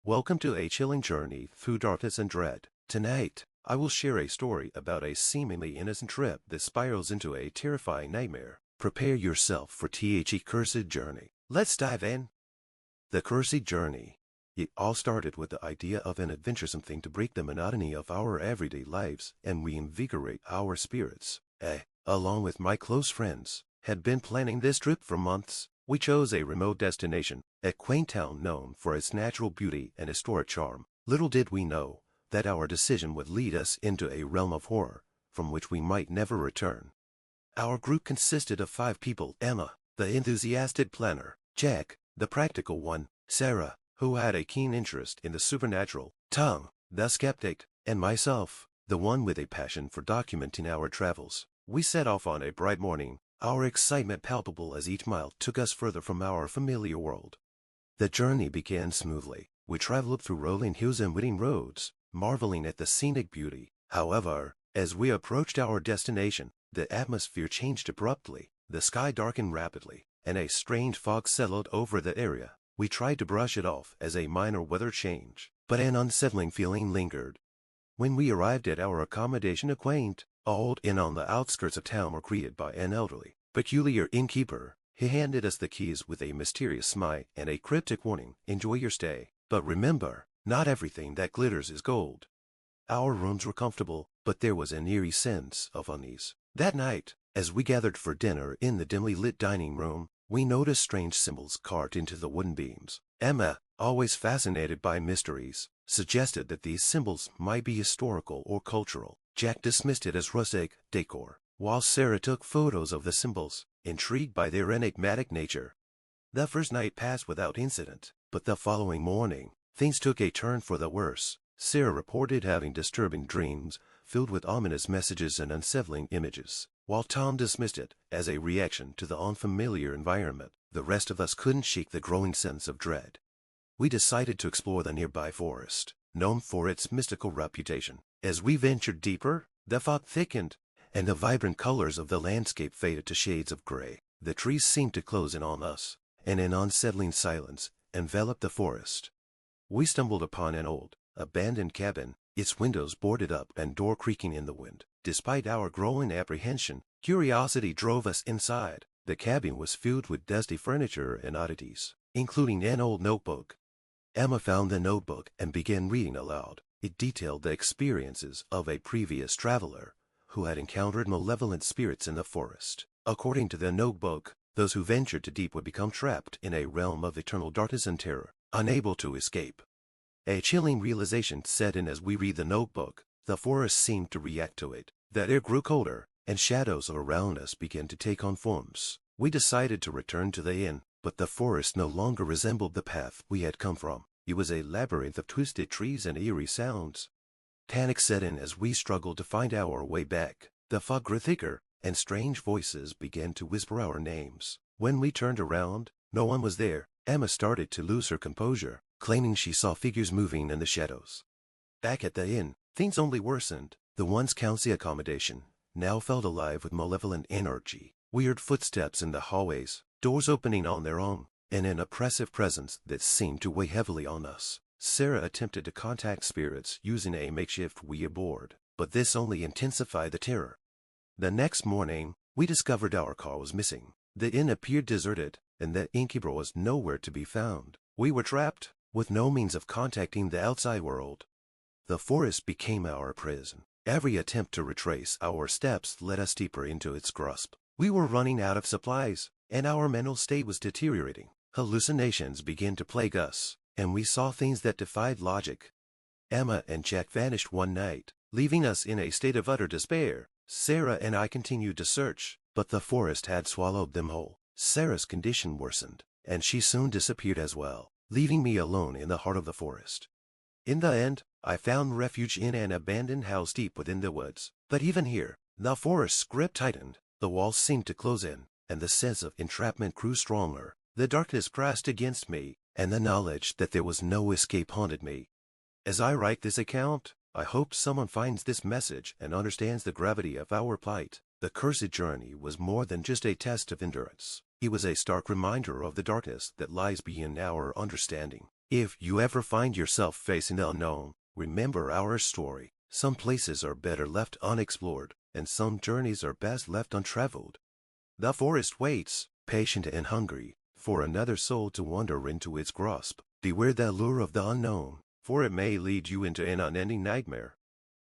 Welcome to a chilling journey through darkness and dread. Tonight, I will share a story about a seemingly innocent trip that spirals into a terrifying nightmare. Prepare yourself for the cursed journey. Let's dive in. The cursed journey. It all started with the idea of an adventuresome thing to break the monotony of our everyday lives and reinvigorate our spirits. Along with my close friends, had been planning this trip for months. We chose a remote destination, a quaint town known for its natural beauty and historic charm. Little did we know that our decision would lead us into a realm of horror from which we might never return. Our group consisted of 5 people: Emma, the enthusiastic planner; Jack, the practical one; Sarah, who had a keen interest in the supernatural; Tom, the skeptic; and myself, the one with a passion for documenting our travels. We set off on a bright morning, our excitement palpable as each mile took us further from our familiar world. The journey began smoothly. We traveled through rolling hills and winding roads, marveling at the scenic beauty. However, as we approached our destination, the atmosphere changed abruptly. The sky darkened rapidly, and a strange fog settled over the area. We tried to brush it off as a minor weather change, but an unsettling feeling lingered. When we arrived at our accommodation, a quaint, old inn on the outskirts of town were greeted by an elderly, peculiar innkeeper. He handed us the keys with a mysterious smile and a cryptic warning: "Enjoy your stay, but remember, not everything that glitters is gold." Our rooms were comfortable, but there was an eerie sense of unease. That night, as we gathered for dinner in the dimly lit dining room, we noticed strange symbols carved into the wooden beams. Emma, always fascinated by mysteries, suggested that these symbols might be historical or cultural. Jack dismissed it as rustic decor, while Sarah took photos of the symbols, intrigued by their enigmatic nature. The first night passed without incident, but the following morning, things took a turn for the worse. Sarah reported having disturbing dreams filled with ominous messages and unsettling images, while Tom dismissed it as a reaction to the unfamiliar environment. The rest of us couldn't shake the growing sense of dread. We decided to explore the nearby forest, known for its mystical reputation. As we ventured deeper, the fog thickened, and the vibrant colors of the landscape faded to shades of gray. The trees seemed to close in on us, and an unsettling silence enveloped the forest. We stumbled upon an old, abandoned cabin, its windows boarded up and door creaking in the wind. Despite our growing apprehension, curiosity drove us inside. The cabin was filled with dusty furniture and oddities, including an old notebook. Emma found the notebook and began reading aloud. It detailed the experiences of a previous traveler who had encountered malevolent spirits in the forest. According to the notebook, those who ventured too deep would become trapped in a realm of eternal darkness and terror, unable to escape. A chilling realization set in as we read the notebook. The forest seemed to react to it. The air grew colder, and shadows around us began to take on forms. We decided to return to the inn, but the forest no longer resembled the path we had come from. It was a labyrinth of twisted trees and eerie sounds. Panic set in as we struggled to find our way back. The fog grew thicker, and strange voices began to whisper our names. When we turned around, no one was there. Emma started to lose her composure, claiming she saw figures moving in the shadows. Back at the inn, things only worsened. The once cozy accommodation now felt alive with malevolent energy. Weird footsteps in the hallways, doors opening on their own, and an oppressive presence that seemed to weigh heavily on us. Sarah attempted to contact spirits using a makeshift Ouija board, but this only intensified the terror. The next morning, we discovered our car was missing. The inn appeared deserted, and the innkeeper was nowhere to be found. We were trapped, with no means of contacting the outside world. The forest became our prison. Every attempt to retrace our steps led us deeper into its grasp. We were running out of supplies, and our mental state was deteriorating. Hallucinations began to plague us, and we saw things that defied logic. Emma and Jack vanished one night, leaving us in a state of utter despair. Sarah and I continued to search, but the forest had swallowed them whole. Sarah's condition worsened, and she soon disappeared as well, leaving me alone in the heart of the forest. In the end, I found refuge in an abandoned house deep within the woods. But even here, the forest's grip tightened, the walls seemed to close in, and the sense of entrapment grew stronger. The darkness pressed against me, and the knowledge that there was no escape haunted me. As I write this account, I hope someone finds this message and understands the gravity of our plight. The cursed journey was more than just a test of endurance. It was a stark reminder of the darkness that lies beyond our understanding. If you ever find yourself facing the unknown, remember our story. Some places are better left unexplored, and some journeys are best left untraveled. The forest waits, patient and hungry, for another soul to wander into its grasp. Beware the lure of the unknown, for it may lead you into an unending nightmare.